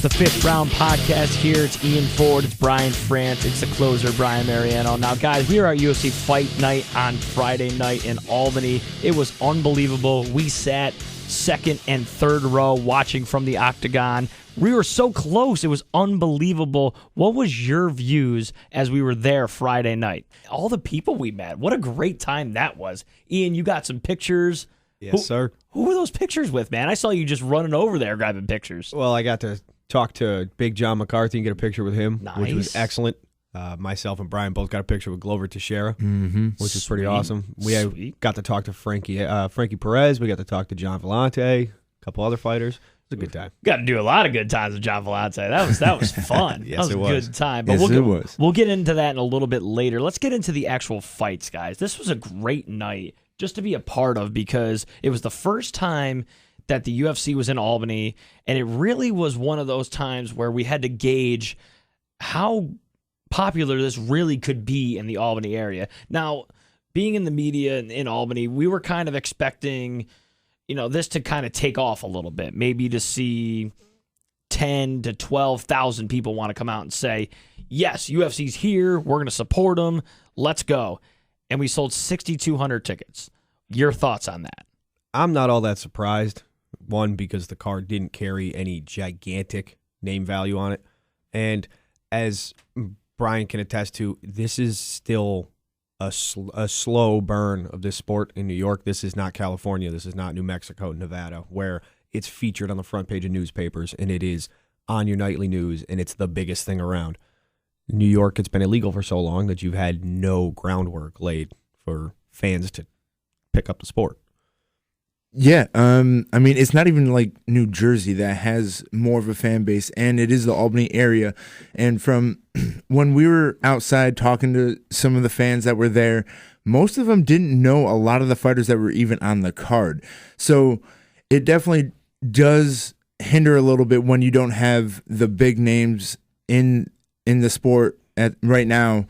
It's the Fifth Round Podcast here. It's Ian Ford. It's Brian France. It's the closer, Brian Mariano. Now, guys, we were at UFC Fight Night on Friday night in Albany. It was unbelievable. We sat second and third row watching from the octagon. We were so close. It was unbelievable. What was your views as we were there Friday night? All the people we met. What a great time that was. Ian, you got some pictures. Yes, sir. Who were those pictures with, man? I saw you just running over there grabbing pictures. Well, I got to talk to Big John McCarthy and get a picture with him, Nice. which was excellent. Myself and Brian both got a picture with Glover Teixeira, which is pretty awesome. We got to talk to Frankie Perez. We got to talk to John Vellante, a couple other fighters. It was a good time. Got to do a lot of good times with John Vellante. That was fun. Yes, that was a good time. Yes, it was. We'll get into that in a little bit later. Let's get into the actual fights, guys. This was a great night just to be a part of because it was the first time that the UFC was in Albany, and it really was one of those times where we had to gauge how popular this really could be in the Albany area. Now, being in the media in Albany, we were kind of expecting, this to kind of take off a little bit, maybe to see 10 to 12,000 people want to come out and say, yes, UFC's here, we're going to support them, let's go. And we sold 6,200 tickets. Your thoughts on that? I'm not all that surprised. One, because the card didn't carry any gigantic name value on it. And as Brian can attest to, this is still a slow burn of this sport in New York. This is not California. This is not New Mexico, Nevada, where it's featured on the front page of newspapers and it is on your nightly news and it's the biggest thing around. New York, it's been illegal for so long that you've had no groundwork laid for fans to pick up the sport. Yeah, it's not even like New Jersey that has more of a fan base, and it is the Albany area. And from when we were outside talking to some of the fans that were there, most of them didn't know a lot of the fighters that were even on the card. So it definitely does hinder a little bit when you don't have the big names in the sport right now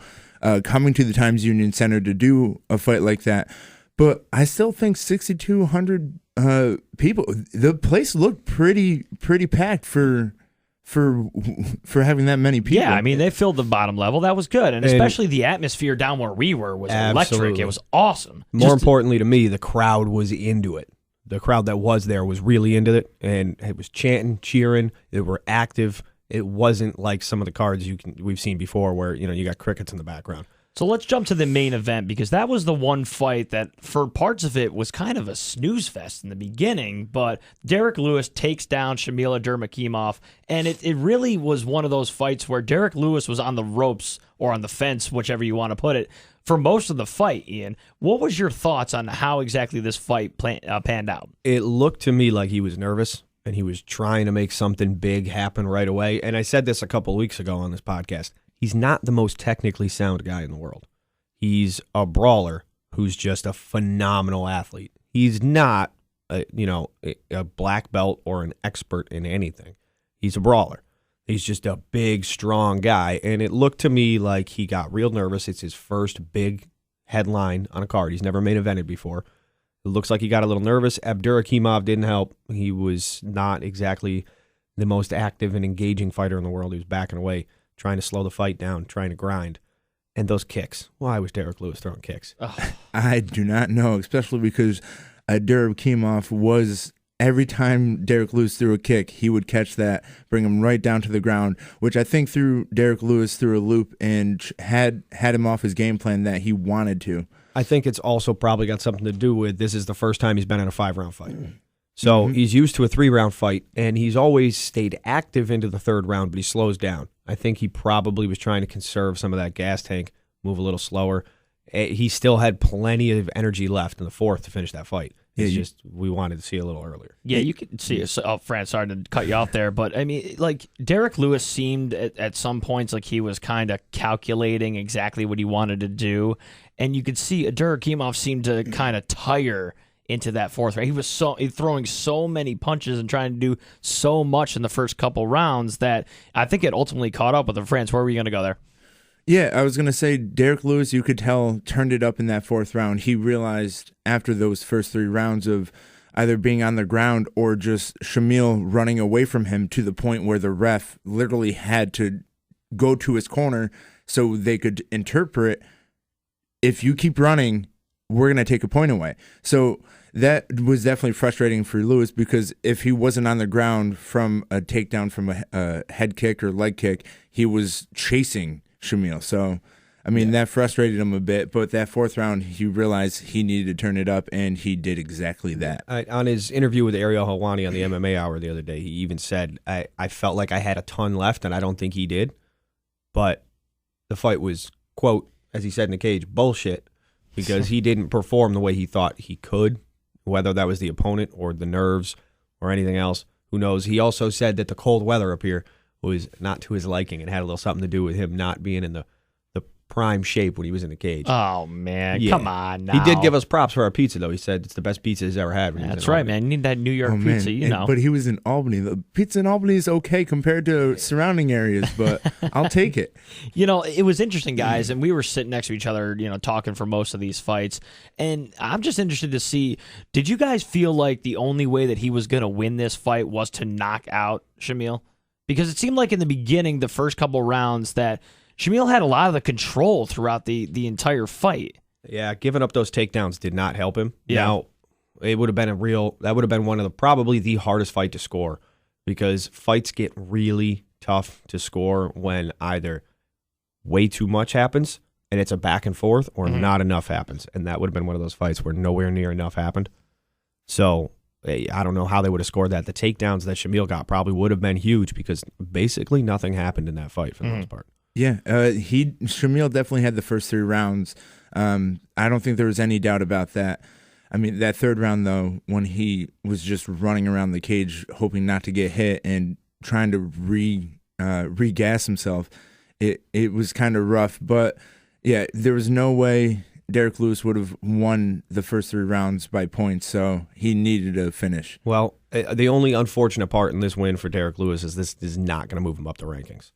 coming to the Times Union Center to do a fight like that. But I still think 6,200 people. The place looked pretty packed for having that many people. Yeah, they filled the bottom level. That was good, and especially the atmosphere down where we were was electric. It was awesome. More importantly to me, the crowd was into it. The crowd that was there was really into it, and it was chanting, cheering. They were active. It wasn't like some of the cards we've seen before, where you got crickets in the background. So let's jump to the main event because that was the one fight that for parts of it was kind of a snooze fest in the beginning, but Derek Lewis takes down Shamil Abdurakhimov, and it really was one of those fights where Derek Lewis was on the ropes or on the fence, whichever you want to put it, for most of the fight, Ian. What was your thoughts on how exactly this fight panned out? It looked to me like he was nervous and he was trying to make something big happen right away, and I said this a couple of weeks ago on this podcast. He's not the most technically sound guy in the world. He's a brawler who's just a phenomenal athlete. He's not, a black belt or an expert in anything. He's a brawler. He's just a big, strong guy. And it looked to me like he got real nervous. It's his first big headline on a card. He's never main evented before. It looks like he got a little nervous. Abdurakhimov didn't help. He was not exactly the most active and engaging fighter in the world. He was backing away, trying to slow the fight down, trying to grind. And those kicks. Why was Derek Lewis throwing kicks? I do not know, especially because Abdurakhimov was, every time Derek Lewis threw a kick, he would catch that, bring him right down to the ground, which I think threw Derek Lewis through a loop and had him off his game plan that he wanted to. I think it's also probably got something to do with this is the first time he's been in a 5-round fight. So he's used to a 3-round fight, and he's always stayed active into the 3rd round, but he slows down. I think he probably was trying to conserve some of that gas tank, move a little slower. He still had plenty of energy left in the 4th to finish that fight. It's just we wanted to see a little earlier. Yeah, you could see it. Oh, Fran, sorry to cut you off there, but Derek Lewis seemed at some points like he was kind of calculating exactly what he wanted to do, and you could see Abdurakhimov seemed to kind of tire into that 4th round. He was throwing so many punches and trying to do so much in the first couple rounds that I think it ultimately caught up with him. France, where were you going to go there? Yeah, I was going to say Derek Lewis, you could tell, turned it up in that 4th round. He realized after those first 3 rounds of either being on the ground or just Shamil running away from him to the point where the ref literally had to go to his corner so they could interpret, if you keep running, we're going to take a point away. So that was definitely frustrating for Lewis, because if he wasn't on the ground from a takedown from a head kick or leg kick, he was chasing Shamil. So, I mean, that frustrated him a bit. But that fourth round, he realized he needed to turn it up, and he did exactly that. On his interview with Ariel Helwani on the MMA Hour the other day, he even said, I felt like I had a ton left, and I don't think he did. But the fight was, quote, as he said in the cage, bullshit, because he didn't perform the way he thought he could, whether that was the opponent or the nerves or anything else. Who knows? He also said that the cold weather up here was not to his liking and had a little something to do with him not being in the prime shape when he was in the cage. Oh, man. Yeah. Come on now. He did give us props for our pizza, though. He said it's the best pizza he's ever had. When That's right, man. You need that New York pizza, you know. But he was in Albany. The pizza in Albany is okay compared to surrounding areas, but I'll take it. You know, it was interesting, guys, and we were sitting next to each other, you know, talking for most of these fights. And I'm just interested to see, did you guys feel like the only way that he was going to win this fight was to knock out Shamil? Because it seemed like in the beginning, the first couple rounds, that Shamil had a lot of the control throughout the entire fight. Yeah, giving up those takedowns did not help him. Yeah. Now, that would have been one of probably the hardest fight to score, because fights get really tough to score when either way too much happens and it's a back and forth, or not enough happens. And that would have been one of those fights where nowhere near enough happened. So I don't know how they would have scored that. The takedowns that Shamil got probably would have been huge, because basically nothing happened in that fight for the most part. Yeah, Shamil definitely had the first 3 rounds. I don't think there was any doubt about that. I mean, that third round, though, when he was just running around the cage hoping not to get hit and trying to re-gas himself, it was kind of rough. But, yeah, there was no way Derek Lewis would have won the first 3 rounds by points, so he needed a finish. Well, the only unfortunate part in this win for Derek Lewis is this is not going to move him up the rankings.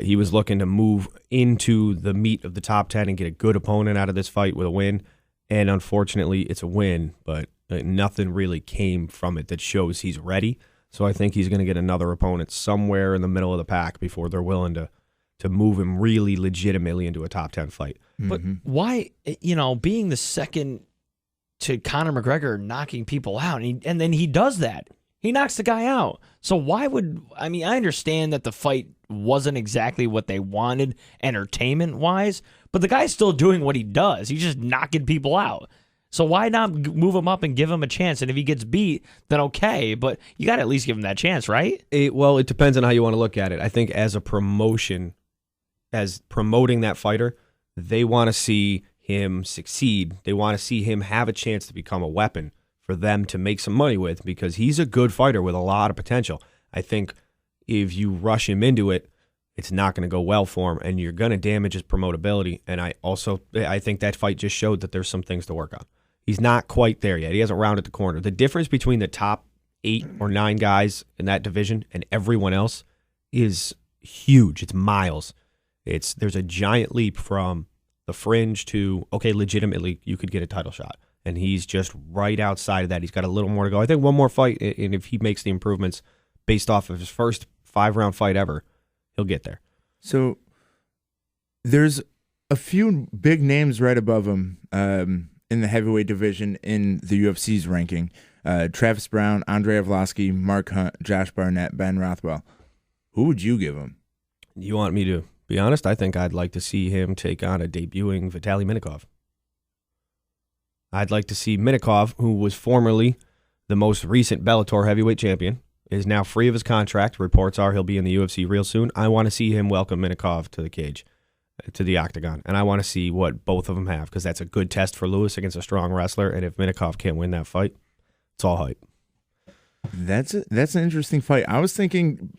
He was looking to move into the meat of the top 10 and get a good opponent out of this fight with a win. And unfortunately, it's a win, but nothing really came from it that shows he's ready. So I think he's going to get another opponent somewhere in the middle of the pack before they're willing to move him really legitimately into a top 10 fight. But why, you know, being the second to Conor McGregor knocking people out, and then he does that. He knocks the guy out. So why would, I mean, I understand that the fight wasn't exactly what they wanted entertainment-wise, but the guy's still doing what he does. He's just knocking people out. So why not move him up and give him a chance? And if he gets beat, then okay, but you got to at least give him that chance, right? Well, it depends on how you want to look at it. I think as a promotion, as promoting that fighter, they want to see him succeed. They want to see him have a chance to become a weapon for them to make some money with, because he's a good fighter with a lot of potential. I think if you rush him into it, it's not going to go well for him, and you're going to damage his promotability. And I think that fight just showed that there's some things to work on. He's not quite there yet. He hasn't rounded the corner. The difference between the top 8 or 9 guys in that division and everyone else is huge. It's miles. There's a giant leap from the fringe to, okay, legitimately, you could get a title shot. And he's just right outside of that. He's got a little more to go. I think one more fight, and if he makes the improvements based off of his first 5-round fight ever, he'll get there. So there's a few big names right above him in the heavyweight division in the UFC's ranking. Travis Brown, Andrei Arlovski, Mark Hunt, Josh Barnett, Ben Rothwell. Who would you give him? You want me to be honest? I think I'd like to see him take on a debuting Vitaly Minakov. I'd like to see Minakov, who was formerly the most recent Bellator heavyweight champion, is now free of his contract. Reports are he'll be in the UFC real soon. I want to see him welcome Minakov to the cage, to the octagon, and I want to see what both of them have, because that's a good test for Lewis against a strong wrestler, and if Minakov can't win that fight, it's all hype. That's an interesting fight. I was thinking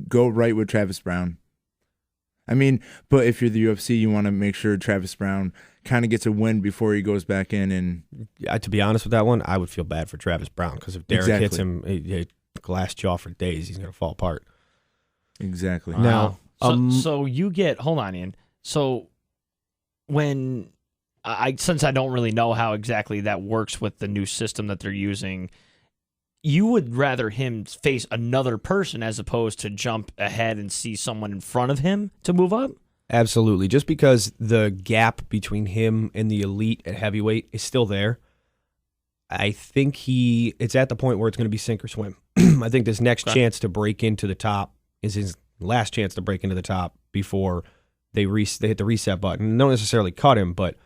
go right with Travis Brown. I mean, but if you're the UFC, you want to make sure Travis Brown kind of gets a win before he goes back in. And to be honest with that one, I would feel bad for Travis Brown, because if Derek hits him a glass jaw for days, he's going to fall apart. Exactly. Now, so you get, hold on, Ian. So when since I don't really know how exactly that works with the new system that they're using, you would rather him face another person as opposed to jump ahead and see someone in front of him to move up? Absolutely. Just because the gap between him and the elite at heavyweight is still there, I think it's at the point where it's going to be sink or swim. I think this next chance to break into the top is his last chance to break into the top before they hit the reset button. Don't necessarily cut him, but,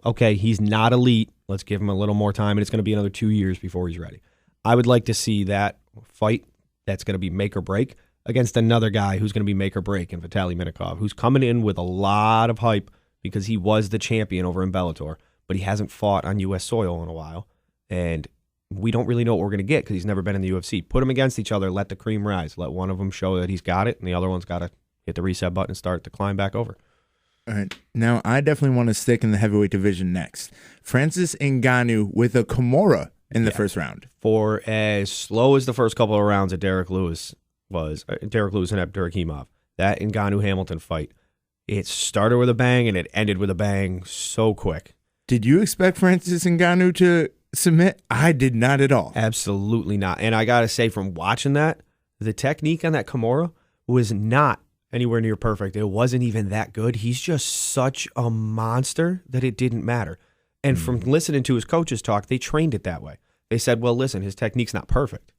okay, he's not elite. Let's give him a little more time, and it's going to be another 2 years before he's ready. I would like to see that fight that's going to be make or break against another guy who's going to be make or break in Vitaly Minakov, who's coming in with a lot of hype because he was the champion over in Bellator, but he hasn't fought on U.S. soil in a while, and we don't really know what we're going to get because he's never been in the UFC. Put them against each other, let the cream rise. Let one of them show that he's got it, and the other one's got to hit the reset button and start to climb back over. All right. Now, I definitely want to stick in the heavyweight division next. Francis Ngannou with a Kimura in the first round. For as slow as the first couple of rounds that Derek Lewis and Abdurakhimov, that Ngannou-Hamilton fight, it started with a bang and it ended with a bang so quick. Did you expect Francis Ngannou to submit? I did not at all. Absolutely not. And I got to say, from watching that, the technique on that Kimura was not anywhere near perfect. It wasn't even that good. He's just such a monster that it didn't matter. And from listening to his coaches talk, they trained it that way. They said, well, listen, his technique's not perfect,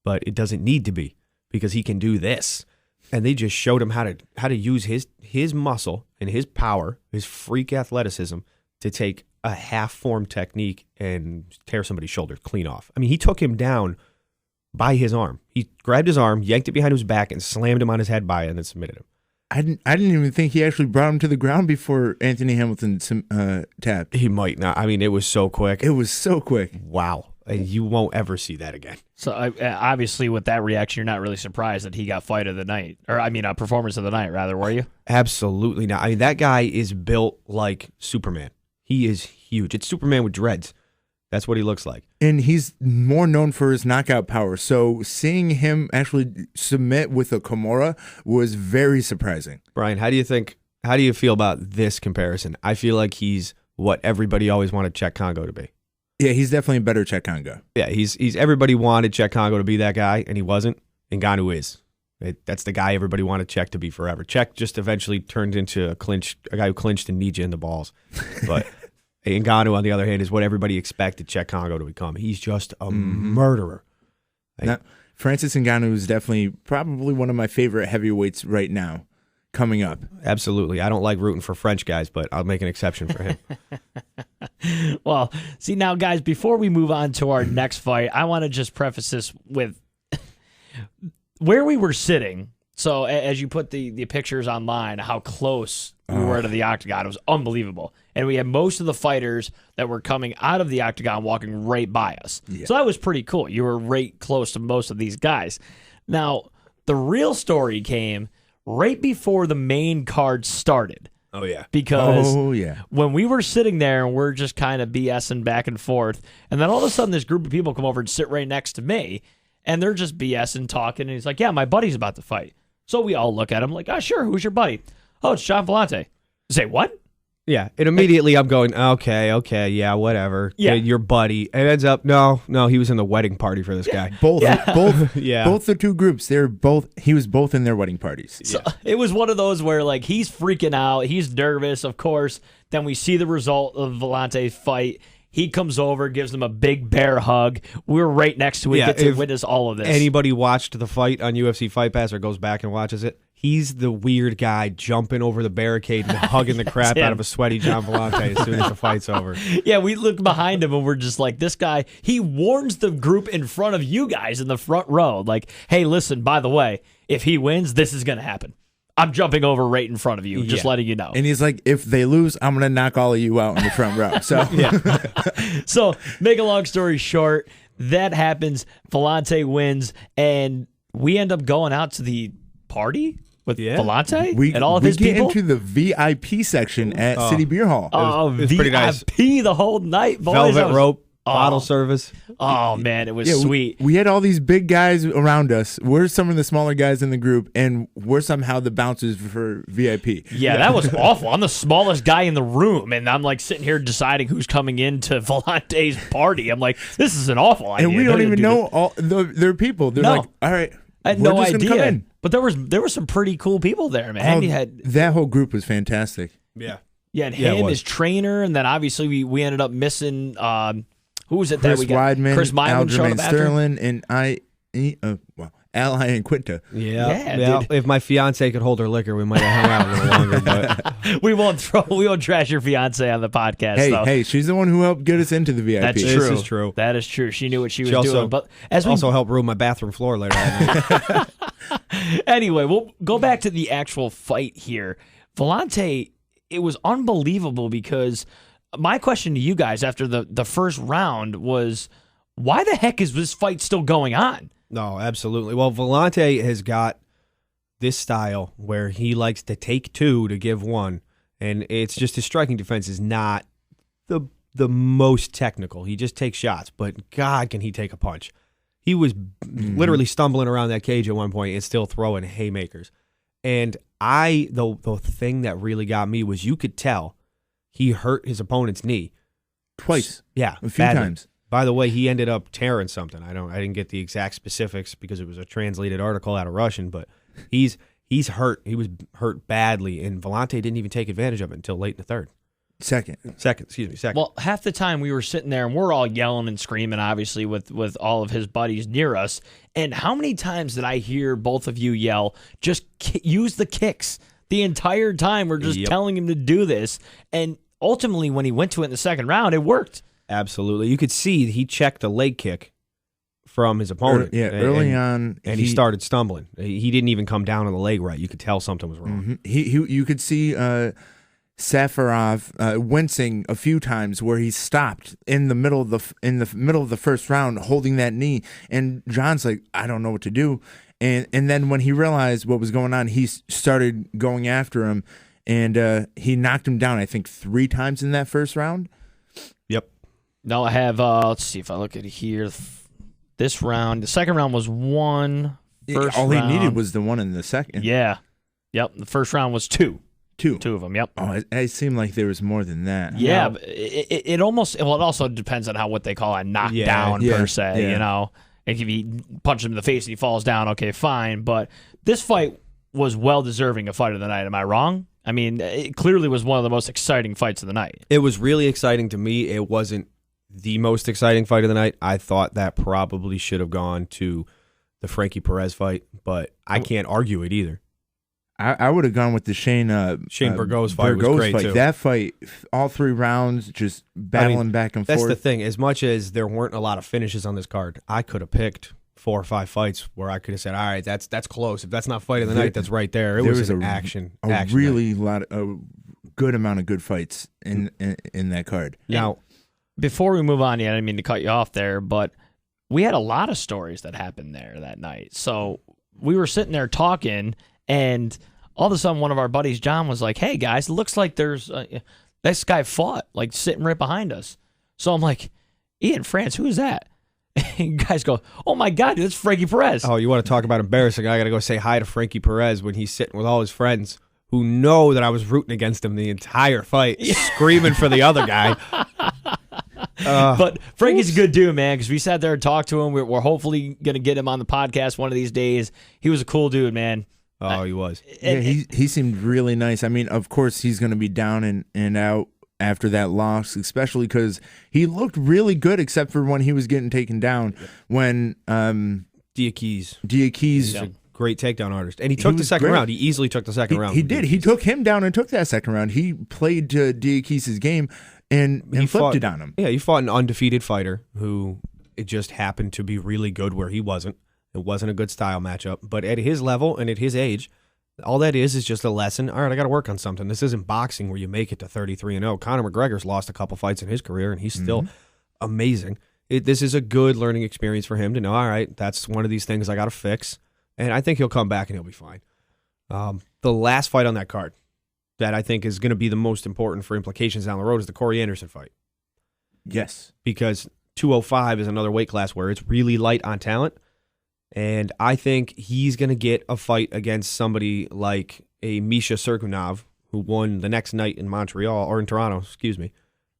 but it doesn't need to be because he can do this. And they just showed him how to use his muscle and his power, his freak athleticism to take a half-formed technique and tear somebody's shoulder clean off. I mean, he took him down by his arm. He grabbed his arm, yanked it behind his back, and slammed him on his head by it and then submitted him. I didn't even think he actually brought him to the ground before Anthony Hamilton tapped. He might not. I mean, it was so quick. It was so quick. Wow. You won't ever see that again. So obviously, with that reaction, you're not really surprised that he got fight of the night, or performance of the night, rather, were you? Absolutely not. I mean, that guy is built like Superman. He is huge. It's Superman with dreads. That's what he looks like. And he's more known for his knockout power. So seeing him actually submit with a Kimura was very surprising. Brian, how do you feel about this comparison? I feel like he's what everybody always wanted Czech Congo to be. Yeah, he's definitely a better Czech Congo. Yeah, he's everybody wanted Czech Congo to be that guy, and he wasn't. Ngannou is. That's the guy everybody wanted Czech to be forever. Czech just eventually turned into a guy who clinched and kneed you in the balls. But Ngannou, on the other hand, is what everybody expected Czech Congo to become. He's just a murderer. Now, Francis Ngannou is definitely probably one of my favorite heavyweights right now coming up. Absolutely. I don't like rooting for French guys, but I'll make an exception for him. Well, see now, guys, before we move on to our next fight, I want to just preface this with where we were sitting. So as you put the pictures online, how close we were to the octagon, it was unbelievable. And we had most of the fighters that were coming out of the octagon walking right by us. Yeah. So that was pretty cool. You were right close to most of these guys. Now, the real story came right before the main card started. Oh, yeah. Because when we were sitting there and we're just kind of BSing back and forth, and then all of a sudden this group of people come over and sit right next to me, and they're just BSing, talking, and he's like, yeah, my buddy's about to fight. So we all look at him like, oh, sure, who's your buddy? Oh, it's John Vellante. Say, what? Yeah, and immediately I'm going, okay, yeah, whatever. Yeah. Your buddy. It ends up, no, he was in the wedding party for this guy. Both the two groups, he was both in their wedding parties. So it was one of those where, like, he's freaking out, he's nervous, of course. Then we see the result of Vellante's fight. He comes over, gives them a big bear hug. We're right next to it, get to witness all of this. Anybody watched the fight on UFC Fight Pass or goes back and watches it, he's the weird guy jumping over the barricade and hugging the crap out of a sweaty John Vellante as soon as the fight's over. Yeah, we look behind him and we're just like, this guy, he warns the group in front of you guys in the front row. Like, hey, listen, by the way, if he wins, this is going to happen. I'm jumping over right in front of you, just letting you know. And he's like, if they lose, I'm going to knock all of you out in the front row. So, So, make a long story short, that happens. Vellante wins, and we end up going out to the party with Vellante and all of his people. We get into the VIP section at City Beer Hall. Oh, it was pretty nice. VIP the whole night, boys. Velvet rope, bottle service. Oh man, it was Yeah, sweet. We had all these big guys around us. We're some of the smaller guys in the group, and we're somehow the bouncers for VIP. Yeah, that was awful. I'm the smallest guy in the room, and I'm like sitting here deciding who's coming into Volante's party. I'm like, this is an awful idea. And we don't even know all their people. They're No. like, all right, I had we're no just gonna come idea. in. But there was some pretty cool people there, man. You had That whole group was fantastic. Yeah. him, it was. his trainer, and then obviously we ended up missing. Who was it that Chris we got? Weidman, Chris Weidman showed Aljamain up after. Sterling, and Ally and Quinta. Yeah, dude. If my fiance could hold her liquor, we might have hung out a little longer. But We won't trash your fiance on the podcast. though. Hey, she's the one who helped get us into the VIP. That's This true. is true. That is true. She knew what she was She also- doing. But as we also helped ruin my bathroom floor later that night. anyway, we'll go back to the actual fight here. Volante, it was unbelievable because my question to you guys after the first round was, why the heck is this fight still going on? No, absolutely. Well, Volante has got this style where he likes to take two to give one, and it's just his striking defense is not the most technical. He just takes shots, but God, can he take a punch. He was literally stumbling around that cage at one point and still throwing haymakers. And the thing that really got me was you could tell he hurt his opponent's knee. Twice. Yeah, A few badly. times. By the way, he ended up tearing something. I didn't get the exact specifics because it was a translated article out of Russian, but he's hurt. He was hurt badly, and Volante didn't even take advantage of it until late in the third. Second. Second. Well, half the time we were sitting there and we're all yelling and screaming, obviously, with all of his buddies near us. And how many times did I hear both of you yell, just use the kicks? The entire time we're just telling him to do this. And ultimately, when he went to it in the second round, it worked. Absolutely. You could see he checked a leg kick from his opponent. Early on. And he started stumbling. He didn't even come down on the leg right. You could tell something was wrong. You could see Safarov wincing a few times where he stopped in the middle of the first round holding that knee, and John's like, I don't know what to do. And then when he realized what was going on, he started going after him, and he knocked him down, I think, 3 times in that first round. Yep. No, I have, let's see if I look at it here. This round, the second round was one. All he needed was the one in the second. Yeah. Yep. The first round was 2. Two of them, yep. Oh, it seemed like there was more than that. Yeah, but it almost, well, it also depends on what they call a knockdown per se, yeah. you know. If you punch him in the face and he falls down, okay, fine. But this fight was well-deserving of Fight of the Night. Am I wrong? I mean, it clearly was one of the most exciting fights of the night. It was really exciting to me. It wasn't the most exciting fight of the night. I thought that probably should have gone to the Frankie Perez fight, but I can't argue it either. I would have gone with the Shane Burgos fight was great, too. That fight, all 3 rounds, just battling back and That's forth. the thing. As much as there weren't a lot of finishes on this card, I could have picked 4 or 5 fights where I could have said, all right, that's close. If that's not Fight of the Night, that's right there. It was an action. Really a good amount of good fights in that card. Now, before we move on, I didn't mean to cut you off there, but we had a lot of stories that happened there that night. So we were sitting there talking, and all of a sudden one of our buddies, John, was like, hey, guys, it looks like there's this guy fought, like sitting right behind us. So I'm like, Ian France, who is that? And you guys go, oh, my God, dude, it's Frankie Perez. oh, you want to talk about embarrassing? I got to go say hi to Frankie Perez when he's sitting with all his friends who know that I was rooting against him the entire fight, screaming for the other guy. But Frankie's a good dude, man, because we sat there and talked to him. We're hopefully going to get him on the podcast one of these days. He was a cool dude, man. Oh, he was. Yeah, he seemed really nice. I mean, of course, he's going to be down and out after that loss, especially because he looked really good, except for when he was getting taken down. When Diakese. He's a great takedown artist. And he took the second round. He easily took the second round. He did. He took him down and took that second round. He played Diakese's game and flipped it on him. Yeah, he fought an undefeated fighter who it just happened to be really good where he wasn't. It wasn't a good style matchup. But at his level and at his age, all that is just a lesson. All right, I got to work on something. This isn't boxing where you make it to 33-0. Conor McGregor's lost a couple fights in his career, and he's still amazing. This is a good learning experience for him to know, all right, that's one of these things I got to fix. And I think he'll come back and he'll be fine. The last fight on that card that I think is going to be the most important for implications down the road is the Corey Anderson fight. Yes. Because 205 is another weight class where it's really light on talent. And I think he's going to get a fight against somebody like a Misha Serkunov, who won the next night in Montreal, or in Toronto, excuse me.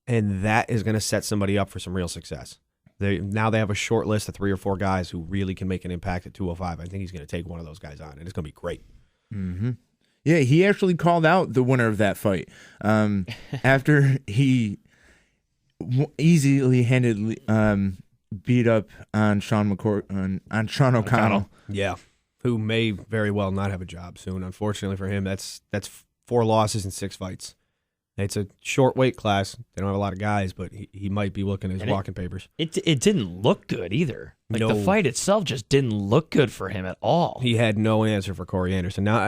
And that is going to set somebody up for some real success. Now they have a short list of 3 or 4 guys who really can make an impact at 205. I think he's going to take one of those guys on, and it's going to be great. Mm-hmm. Yeah, he actually called out the winner of that fight after he easily handedly beat up on Sean O'Connell. Yeah, who may very well not have a job soon. Unfortunately for him, that's 4 losses in 6 fights. It's a short weight class. They don't have a lot of guys, but he might be looking at his walking papers. It didn't look good either. Like No. the fight itself just didn't look good for him at all. He had no answer for Corey Anderson. Now,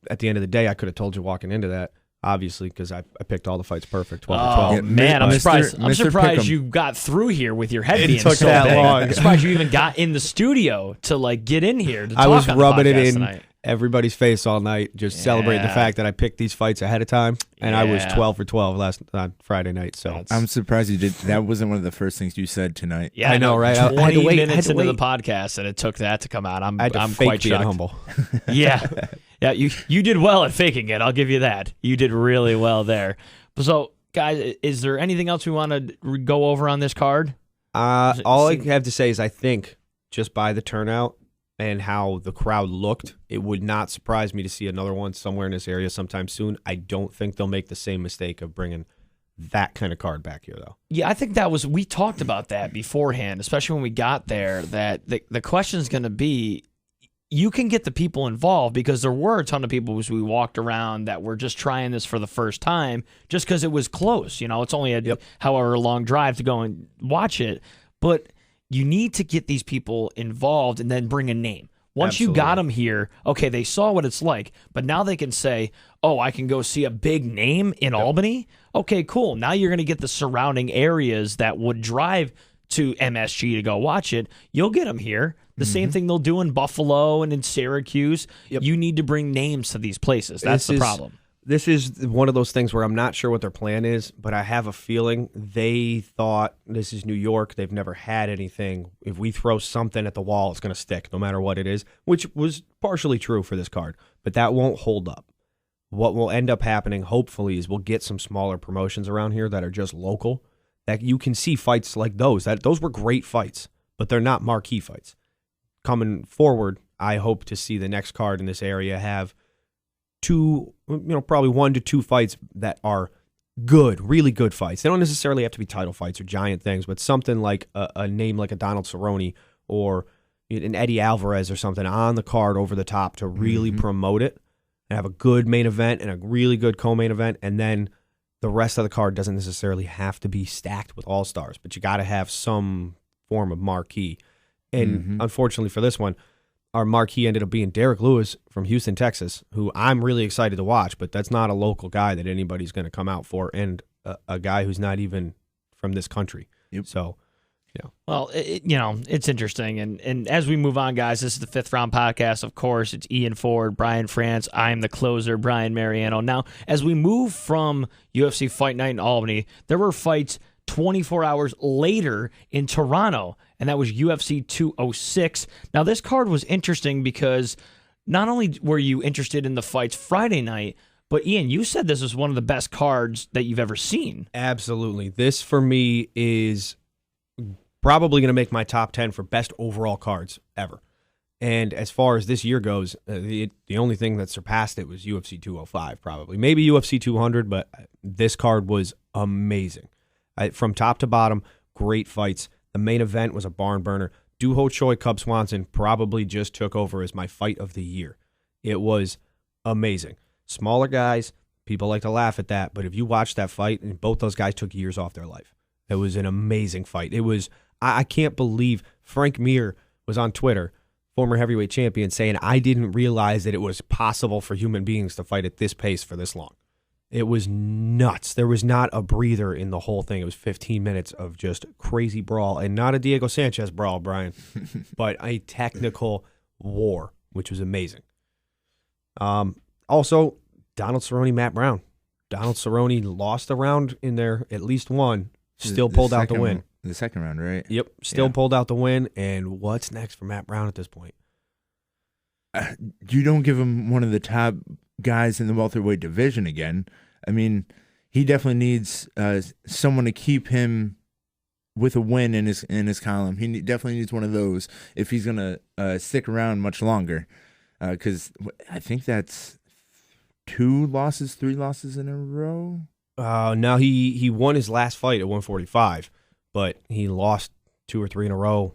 at the end of the day, I could have told you walking into that, obviously, because I picked all the fights perfect, 12 to 12. Oh, man, I'm Mr. surprised. I'm Mr. surprised Pick'em. you got through here with your head It being took so that big. long. I'm surprised you even got in the studio to like get in here to talk I was on the rubbing it podcast in tonight. everybody's face all night, just celebrating the Yeah. fact that I picked these fights ahead of time, and I was Yeah. 12 for 12 last Friday night. So I'm surprised you did. That wasn't one of the first things you said tonight. Yeah, I know, right? I had to 20 wait- I had minutes to into the wait. podcast, and it took that to come out. I'm I had to fake quite being shocked. humble. Yeah, you did well at faking it. I'll give you that. You did really well there. So, guys, is there anything else we want to go over on this card? All I have to say is I think just by the turnout and how the crowd looked, it would not surprise me to see another one somewhere in this area sometime soon. I don't think they'll make the same mistake of bringing that kind of card back here, though. Yeah, I think we talked about that beforehand, especially when we got there, that the question is going to be, you can get the people involved, because there were a ton of people as we walked around that were just trying this for the first time just because it was close. You know, it's only a however long drive to go and watch it. But you need to get these people involved and then bring a name. Once you got them here, okay, they saw what it's like, but now they can say, oh, I can go see a big name in Albany? Okay, cool. Now you're going to get the surrounding areas that would drive to MSG to go watch it. You'll get them here. The same thing they'll do in Buffalo and in Syracuse. You need to bring names to these places. That's the problem. This is one of those things where I'm not sure what their plan is, but I have a feeling they thought, this is New York, they've never had anything. If we throw something at the wall, it's going to stick no matter what it is, which was partially true for this card, but that won't hold up. What will end up happening, hopefully, is we'll get some smaller promotions around here that are just local, that you can see fights like those. Those were great fights, but they're not marquee fights. Coming forward, I hope to see the next card in this area have probably 1 to 2 fights that are good, really good fights. They don't necessarily have to be title fights or giant things, but something like a name like a Donald Cerrone or an Eddie Alvarez or something on the card over the top to really promote it and have a good main event and a really good co-main event, and then the rest of the card doesn't necessarily have to be stacked with all-stars, but you got to have some form of marquee. And unfortunately for this one, our marquee ended up being Derek Lewis from Houston, Texas, who I'm really excited to watch, but that's not a local guy that anybody's going to come out for, and a guy who's not even from this country. So, Well, it's interesting. And as we move on, guys, this is the Fifth Round Podcast. Of course, it's Ian Ford, Brian France. I'm the closer, Brian Mariano. Now, as we move from UFC Fight Night in Albany, there were fights 24 hours later in Toronto, and that was UFC 206. Now, this card was interesting because not only were you interested in the fights Friday night, but Ian, you said this was one of the best cards that you've ever seen. absolutely. This, for me, is probably going to make my top 10 for best overall cards ever. And as far as this year goes, the only thing that surpassed it was UFC 205, probably. Maybe UFC 200, but this card was amazing. From top to bottom, great fights. The main event was a barn burner. Doo Ho Choi, Cub Swanson probably just took over as my fight of the year. It was amazing. Smaller guys, people like to laugh at that, but if you watch that fight, and both those guys took years off their life. It was an amazing fight. It was, I can't believe Frank Mir was on Twitter, former heavyweight champion, saying, I didn't realize that it was possible for human beings to fight at this pace for this long. It was nuts. There was not a breather in the whole thing. It was 15 minutes of just crazy brawl, and not a Diego Sanchez brawl, Brian, but a technical war, which was amazing. Also, Donald Cerrone, Matt Brown. Donald Cerrone lost a round in there, at least one, still pulled out the win. the second round, right? Yep. Still pulled out the win. And what's next for Matt Brown at this point? You don't give him one of the top guys in the welterweight division again. I mean, he definitely needs someone to keep him with a win in his column. He definitely needs one of those if he's gonna stick around much longer. Because I think that's 3 losses in a row. No, he won his last fight at 145, but he lost 2 or 3 in a row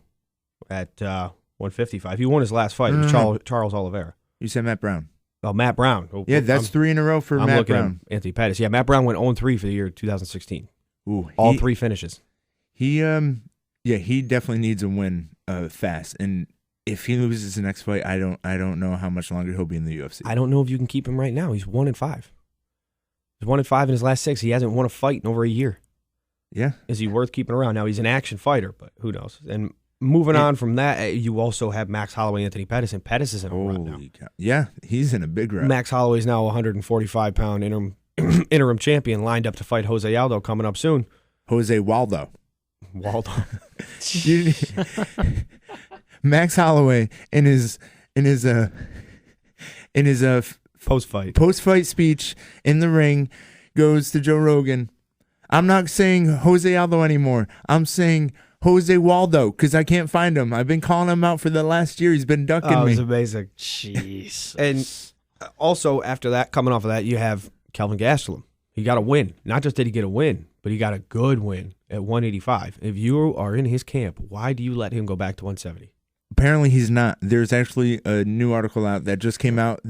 at 155. He won his last fight. It was Charles Oliveira. You said Matt Brown. Oh, Matt Brown. Yeah, that's 3 in a row for Matt Brown. At Anthony Pettis. Yeah, Matt Brown went 0-3 for the year 2016. Ooh, all 3 finishes. He definitely needs a win fast. And if he loses the next fight, I don't know how much longer he'll be in the UFC. I don't know if you can keep him right now. He's 1-5. He's 1-5 in his last 6. He hasn't won a fight in over a year. Yeah. Is he worth keeping around? Now, he's an action fighter, but who knows? And moving on from that, you also have Max Holloway, Anthony Pettis, and Pettis is in a run now. Yeah, he's in a big run. Max Holloway's now a 145-pound interim champion, lined up to fight Jose Aldo coming up soon. Jose Waldo. Max Holloway in his post-fight speech in the ring goes to Joe Rogan. I'm not saying Jose Aldo anymore. I'm saying Jose Waldo because I can't find him. I've been calling him out for the last year. He's been ducking me. Oh, it's amazing. Jeez. And also after that, coming off of that, you have Kelvin Gastelum. He got a win. Not just did he get a win, but he got a good win at 185. If you are in his camp, why do you let him go back to 170? Apparently he's not. There's actually a new article out that just came out.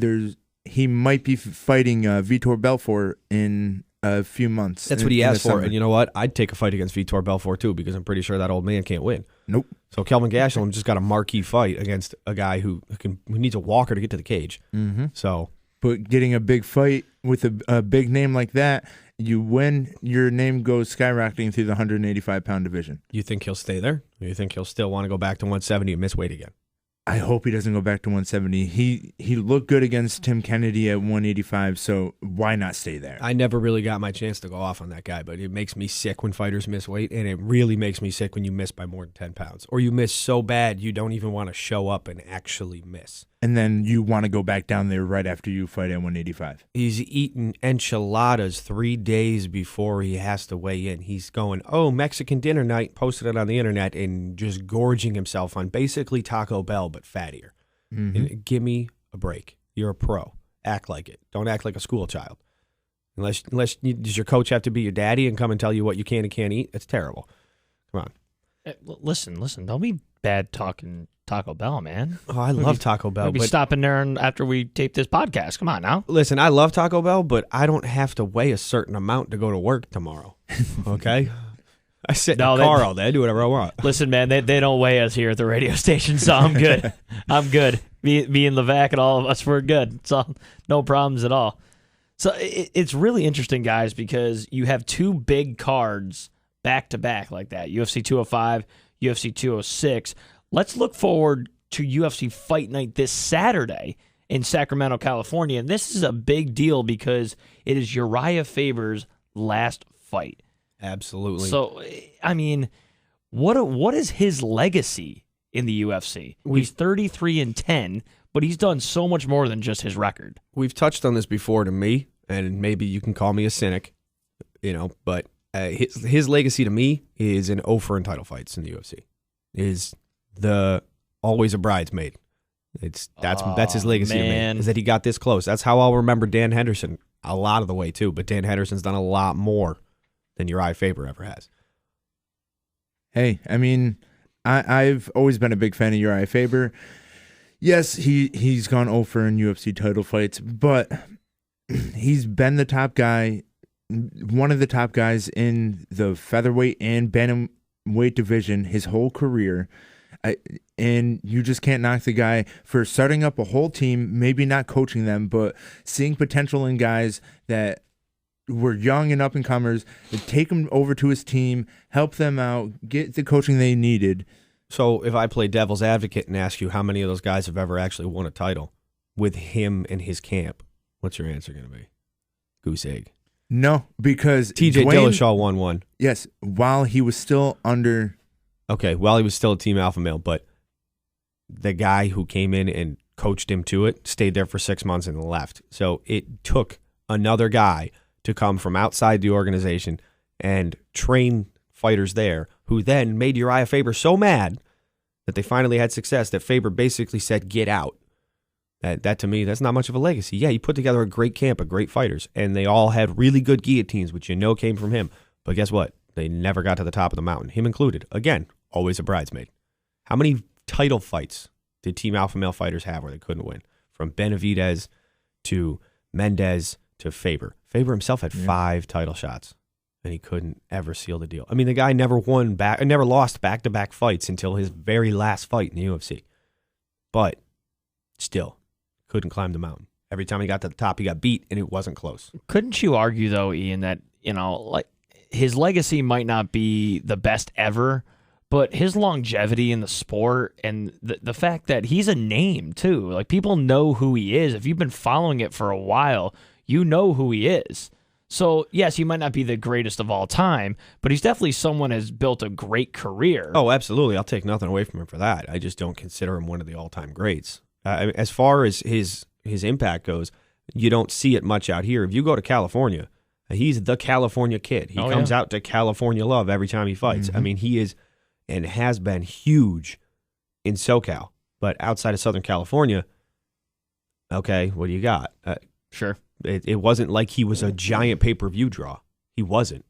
He might be fighting Vitor Belfort in a few months. That's what he asked for. And you know what? I'd take a fight against Vitor Belfort too because I'm pretty sure that old man can't win. Nope. So Kelvin Gastelum just got a marquee fight against a guy who needs a walker to get to the cage. Mm-hmm. So, but getting a big fight with a big name like that, you win, your name goes skyrocketing through the 185-pound division. You think he'll stay there? Or you think he'll still want to go back to 170 and miss weight again? I hope he doesn't go back to 170. He looked good against Tim Kennedy at 185, so why not stay there? I never really got my chance to go off on that guy, but it makes me sick when fighters miss weight, and it really makes me sick when you miss by more than 10 pounds. Or you miss so bad you don't even want to show up and actually miss. And then you want to go back down there right after you fight at 185. He's eating enchiladas 3 days before he has to weigh in. He's going, Mexican dinner night, posted it on the internet, and just gorging himself on basically Taco Bell, but fattier. Mm-hmm. And give me a break. You're a pro. Act like it. Don't act like a school child. Does your coach have to be your daddy and come and tell you what you can and can't eat? It's terrible. Come on. Listen. Don't be bad talking Taco Bell, man. Oh, I love Taco Bell. We'll be stopping there after we tape this podcast. Come on now. Listen, I love Taco Bell, but I don't have to weigh a certain amount to go to work tomorrow. Okay? I sit in the car all day. I do whatever I want. Listen, man, they don't weigh us here at the radio station, so I'm good. I'm good. Me and Levac and all of us, we're good. So no problems at all. So it's really interesting, guys, because you have 2 big cards back-to-back like that, UFC 205, UFC 206. Let's look forward to UFC Fight Night this Saturday in Sacramento, California. And this is a big deal because it is Uriah Faber's last fight. Absolutely. So, I mean, what is his legacy in the UFC? He's 33-10, but he's done so much more than just his record. We've touched on this before to me, and maybe you can call me a cynic, but his legacy to me is an 0 in title fights in the UFC. Is the always a bridesmaid. That's his legacy to me, is that he got this close. That's how I'll remember Dan Henderson a lot of the way too, but Dan Henderson's done a lot more than Uriah Faber ever has. Hey, I mean, I've always been a big fan of Uriah Faber. Yes, he's gone 0 in UFC title fights, but he's been the top guy, one of the top guys in the featherweight and bantamweight division his whole career. And you just can't knock the guy for starting up a whole team, maybe not coaching them, but seeing potential in guys that were young and up-and-comers, take them over to his team, help them out, get the coaching they needed. So if I play devil's advocate and ask you how many of those guys have ever actually won a title with him in his camp, what's your answer going to be? Goose egg. No, because TJ Dwayne, Dillashaw won one. Yes, while he was still under. Okay, while he was still a team alpha male, but the guy who came in and coached him to it stayed there for 6 months and left. So it took another guy to come from outside the organization and train fighters there, who then made Uriah Faber so mad that they finally had success that Faber basically said, get out. That to me, that's not much of a legacy. Yeah, he put together a great camp of great fighters, and they all had really good guillotines, which came from him. But guess what? They never got to the top of the mountain, him included. Again, always a bridesmaid. How many title fights did Team Alpha Male fighters have where they couldn't win? From Benavidez to Mendez to Faber. Faber himself had 5 title shots, and he couldn't ever seal the deal. I mean, the guy never lost back-to-back fights until his very last fight in the UFC. But still, couldn't climb the mountain. Every time he got to the top, he got beat, and it wasn't close. Couldn't you argue, though, Ian, that, like his legacy might not be the best ever, but his longevity in the sport and the fact that he's a name, too. Like, people know who he is. If you've been following it for a while, you know who he is. So, yes, he might not be the greatest of all time, but he's definitely someone who's built a great career. Oh, absolutely. I'll take nothing away from him for that. I just don't consider him one of the all-time greats. As far as his impact goes, you don't see it much out here. If you go to California, he's the California kid. He comes out to California love every time he fights. Mm-hmm. I mean, he is and has been huge in SoCal. But outside of Southern California, okay, what do you got? Sure. It wasn't like he was a giant pay-per-view draw. He wasn't.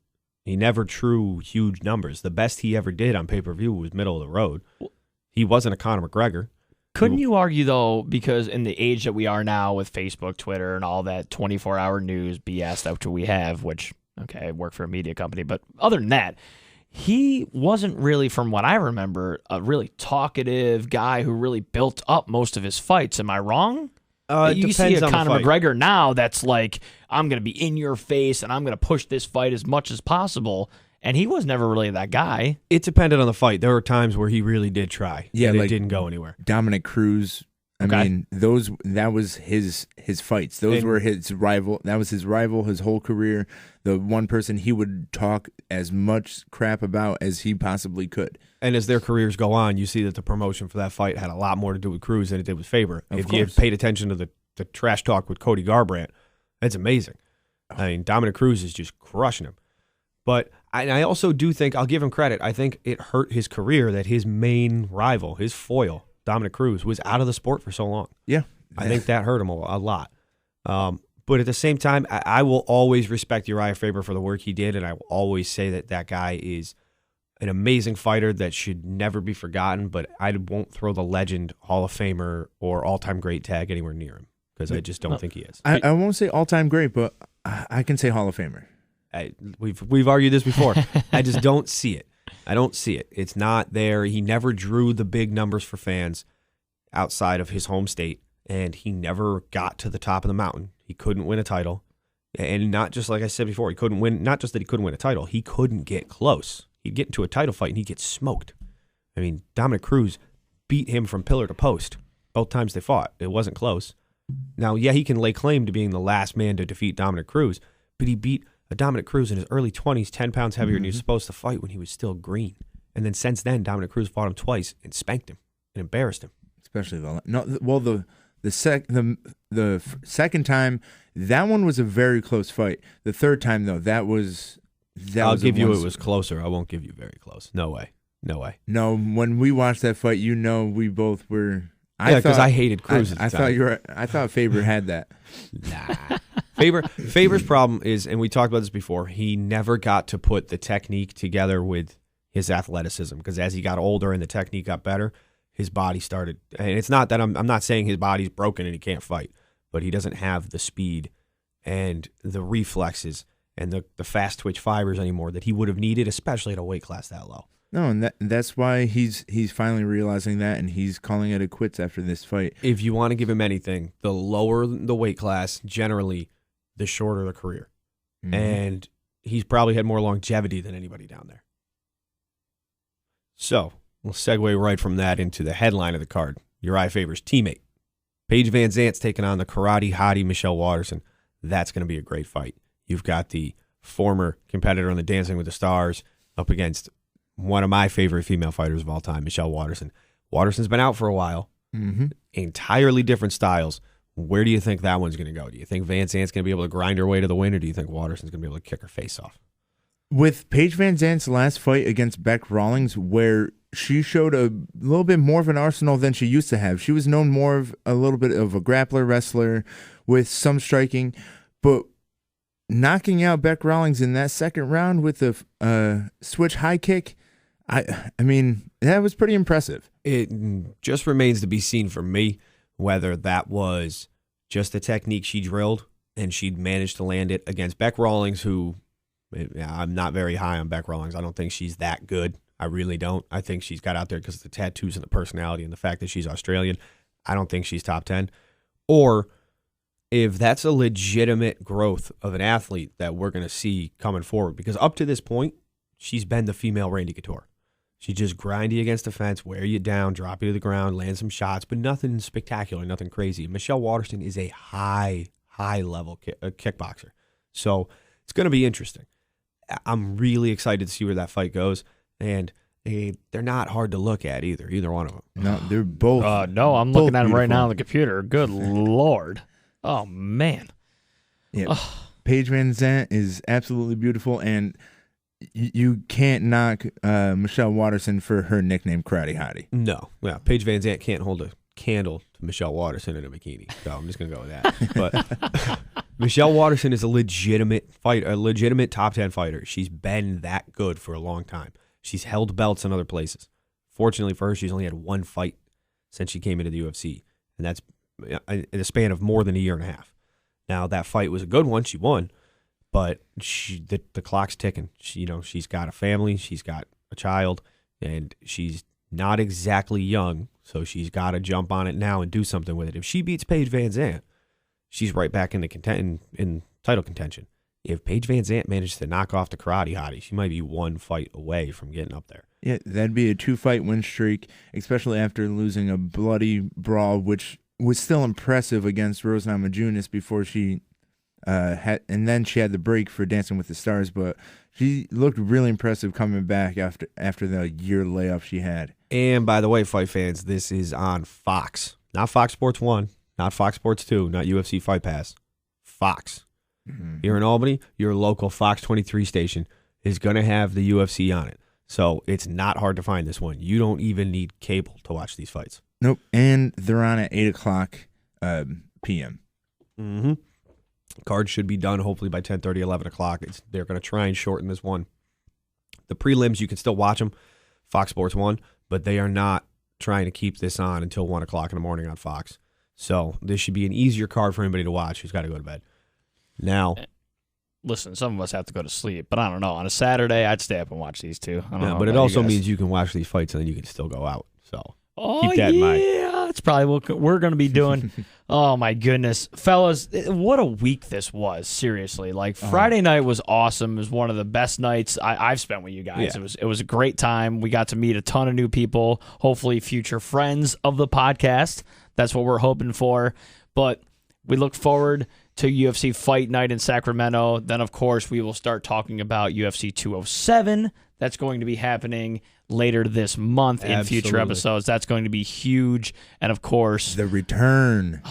He never drew huge numbers. The best he ever did on pay-per-view was middle of the road. He wasn't a Conor McGregor. Couldn't you argue, though, because in the age that we are now with Facebook, Twitter, and all that 24-hour news BS that we have, which, okay, I work for a media company, but other than that, he wasn't really, from what I remember, a really talkative guy who really built up most of his fights. Am I wrong? You see a Conor McGregor now that's like, I'm going to be in your face and I'm going to push this fight as much as possible. And he was never really that guy. It depended on the fight. There were times where he really did try. Yeah, but like it didn't go anywhere. Dominic Cruz. I mean, that was his fights. Those were his rival. That was his rival his whole career. The one person he would talk as much crap about as he possibly could. And as their careers go on, you see that the promotion for that fight had a lot more to do with Cruz than it did with Faber. If you paid attention to the trash talk with Cody Garbrandt, that's amazing. I mean, Dominic Cruz is just crushing him. But I also do think, I'll give him credit, I think it hurt his career that his main rival, his foil, Dominic Cruz, was out of the sport for so long. Yeah. I think that hurt him a lot. But at the same time, I will always respect Uriah Faber for the work he did, and I will always say that guy is an amazing fighter that should never be forgotten, but I won't throw the legend, Hall of Famer, or all-time great tag anywhere near him, because I just don't think he is. I won't say all-time great, but I can say Hall of Famer. We've argued this before. I just don't see it. I don't see it. It's not there. He never drew the big numbers for fans outside of his home state, and he never got to the top of the mountain. He couldn't win a title. And not just like I said before, he couldn't win, not just that he couldn't win a title, he couldn't get close. He'd get into a title fight and he'd get smoked. I mean, Dominic Cruz beat him from pillar to post both times they fought. It wasn't close. Now, yeah, he can lay claim to being the last man to defeat Dominic Cruz, but he beat a Dominic Cruz in his early 20s, 10 pounds heavier than he was supposed to fight when he was still green. And then since then, Dominic Cruz fought him twice and spanked him and embarrassed him. Especially the second time, that one was a very close fight. The third time, though, I'll give you it was closer. I won't give you very close. No way. No, when we watched that fight, we both were. Because I hated Cruz. I thought Faber had that. Nah. Faber's problem is, and we talked about this before, he never got to put the technique together with his athleticism, because as he got older and the technique got better, his body started, and it's not that I'm not saying his body's broken and he can't fight, but he doesn't have the speed and the reflexes and the fast twitch fibers anymore that he would have needed, especially at a weight class that low. No, and that's why he's finally realizing that, and he's calling it a quits after this fight. If you want to give him anything, the lower the weight class, generally, the shorter the career. Mm-hmm. And he's probably had more longevity than anybody down there. So, we'll segue right from that into the headline of the card. Uriah Faber's teammate. Paige Van Zant's taking on the karate hottie Michelle Waterson. That's going to be a great fight. You've got the former competitor on the Dancing with the Stars up against one of my favorite female fighters of all time, Michelle Waterson. Waterson's been out for a while. Mm-hmm. Entirely different styles. Where do you think that one's going to go? Do you think Van Zant's going to be able to grind her way to the win, or do you think Waterson's going to be able to kick her face off? With Paige Van Zant's last fight against Beck Rawlings, where she showed a little bit more of an arsenal than she used to have. She was known more of a little bit of a grappler, wrestler with some striking, but knocking out Beck Rawlings in that second round with the switch high kick, I mean, that was pretty impressive. It just remains to be seen for me whether that was just the technique she drilled and she'd managed to land it against Beck Rawlings, who I'm not very high on Beck Rawlings. I don't think she's that good. I really don't. I think she's got out there because of the tattoos and the personality and the fact that she's Australian. I don't think she's top 10. Or if that's a legitimate growth of an athlete that we're going to see coming forward. Because up to this point, she's been the female Randy Couture. She just grind you against the fence, wear you down, drop you to the ground, land some shots, but nothing spectacular, nothing crazy. Michelle Waterson is a high-level kickboxer. So it's going to be interesting. I'm really excited to see where that fight goes. And they're not hard to look at either one of them. No, they're both. No, I'm both looking at them right beautiful. now on the computer. Good Lord. Oh, man. Yeah. Paige Van Zant is absolutely beautiful, and you can't knock Michelle Waterson for her nickname, Karate Hottie. No. Yeah, Paige Van Zant can't hold a candle to Michelle Waterson in a bikini. So I'm just going to go with that. But Michelle Waterson is a legitimate fighter, a legitimate top 10 fighter. She's been that good for a long time. She's held belts in other places. Fortunately for her, she's only had one fight since she came into the UFC, and that's in a span of more than a year and a half. Now, that fight was a good one. She won, but the clock's ticking. She's got a family. She's got a child, and she's not exactly young, so she's got to jump on it now and do something with it. If she beats Paige Van Zant, she's right back in title contention. If Paige Van Zant manages to knock off the Karate Hottie, she might be one fight away from getting up there. Yeah, that'd be a 2-fight win streak, especially after losing a bloody brawl, which was still impressive against Rose Namajunas before she and then she had the break for Dancing with the Stars, but she looked really impressive coming back after the year layoff she had. And by the way, fight fans, this is on Fox, not Fox Sports 1, not Fox Sports 2, not UFC Fight Pass. Fox. Mm-hmm. Here in Albany, your local Fox 23 station is going to have the UFC on it. So it's not hard to find this one. You don't even need cable to watch these fights. Nope. And they're on at 8 o'clock p.m. Mm-hmm. Cards should be done hopefully by 10:30, 11 o'clock. They're going to try and shorten this one. The prelims, you can still watch them, Fox Sports 1, but they are not trying to keep this on until 1 o'clock in the morning on Fox. So this should be an easier card for anybody to watch who's got to go to bed. Now, listen, some of us have to go to sleep, but I don't know. On a Saturday, I'd stay up and watch these two. I don't know but it about also you guys. means you can watch these fights and then you can still go out. So keep that in mind. Yeah, that's probably what we're going to be doing. Oh, my goodness. Fellas, what a week this was, seriously. Like, Friday night was awesome. It was one of the best nights I've spent with you guys. Yeah. It was a great time. We got to meet a ton of new people, hopefully future friends of the podcast. That's what we're hoping for. But we look forward to UFC Fight Night in Sacramento. Then, of course, we will start talking about UFC 207. That's going to be happening later this month in future episodes. That's going to be huge. And, of course, the return.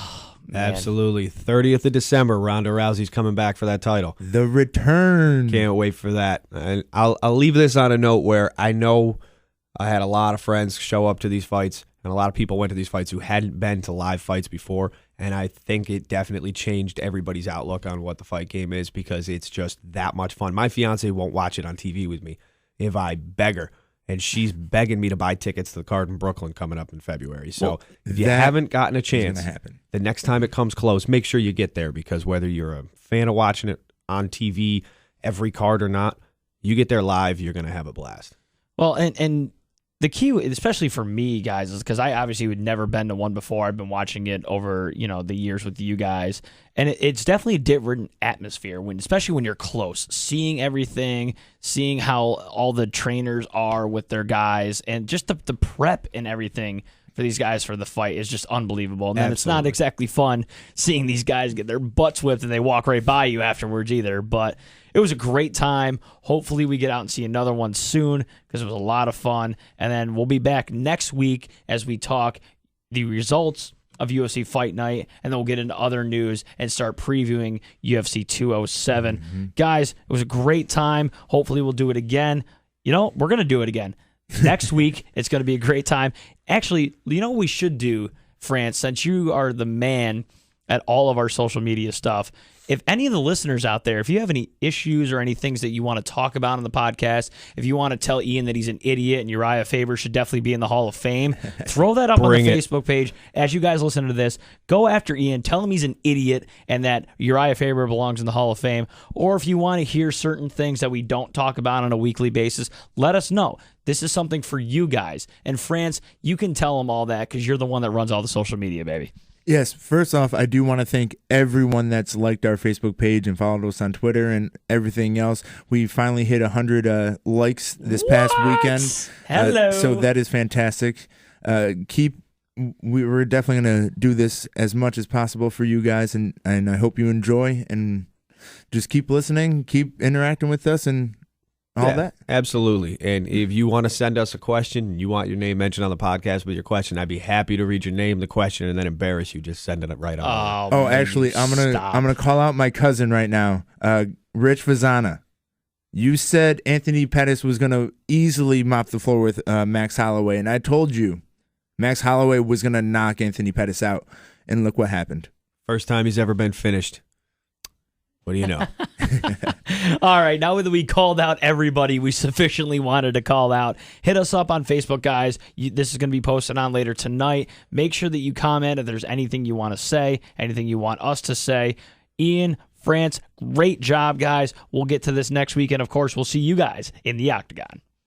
Absolutely. 30th of December, Ronda Rousey's coming back for that title. The return. Can't wait for that. And I'll leave this on a note where I know I had a lot of friends show up to these fights, and a lot of people went to these fights who hadn't been to live fights before. And I think it definitely changed everybody's outlook on what the fight game is because it's just that much fun. My fiance won't watch it on TV with me if I beg her. And she's begging me to buy tickets to the card in Brooklyn coming up in February. So if you haven't gotten a chance, the next time it comes close, make sure you get there because whether you're a fan of watching it on TV, every card or not, you get there live, you're going to have a blast. Well, and the key, especially for me, guys, is because I obviously had never been to one before. I've been watching it over, the years with you guys, and it's definitely a different atmosphere especially when you're close, seeing everything, seeing how all the trainers are with their guys, and just the prep and everything for these guys for the fight is just unbelievable. And then it's not Absolutely. exactly fun seeing these guys get their butts whipped and they walk right by you afterwards either. But it was a great time. Hopefully we get out and see another one soon because it was a lot of fun. And then we'll be back next week as we talk the results of UFC Fight Night, and then we'll get into other news and start previewing UFC 207. Guys, it was a great time. Hopefully we'll do it again. You know, we're going to do it again. Next week, it's going to be a great time. Actually, you know what we should do, France, since you are the man at all of our social media stuff, if any of the listeners out there, if you have any issues or any things that you want to talk about on the podcast, if you want to tell Ian that he's an idiot and Uriah Faber should definitely be in the Hall of Fame, throw that up on the Facebook page. As you guys listen to this, go after Ian, tell him he's an idiot and that Uriah Faber belongs in the Hall of Fame. Or if you want to hear certain things that we don't talk about on a weekly basis, let us know. This is something for you guys. And France, you can tell them all that because you're the one that runs all the social media, baby. Yes, first off, I do want to thank everyone that's liked our Facebook page and followed us on Twitter and everything else. We finally hit 100 likes this past weekend. Hello. So that is fantastic. We're definitely going to do this as much as possible for you guys, and I hope you enjoy, and just keep listening, keep interacting with us, and all that. Absolutely. And if you want to send us a question, you want your name mentioned on the podcast with your question, I'd be happy to read your name, the question, and then embarrass you. Just send it right on. Oh, actually, I'm gonna call out my cousin right now, Rich Vazana. You said Anthony Pettis was gonna easily mop the floor with Max Holloway, and I told you Max Holloway was gonna knock Anthony Pettis out, and look what happened. First time he's ever been finished. What do you know? All right, now that we called out everybody we sufficiently wanted to call out, hit us up on Facebook, guys. This is going to be posted on later tonight. Make sure that you comment if there's anything you want to say, anything you want us to say. Ian, France, great job, guys. We'll get to this next week, and of course, we'll see you guys in the Octagon.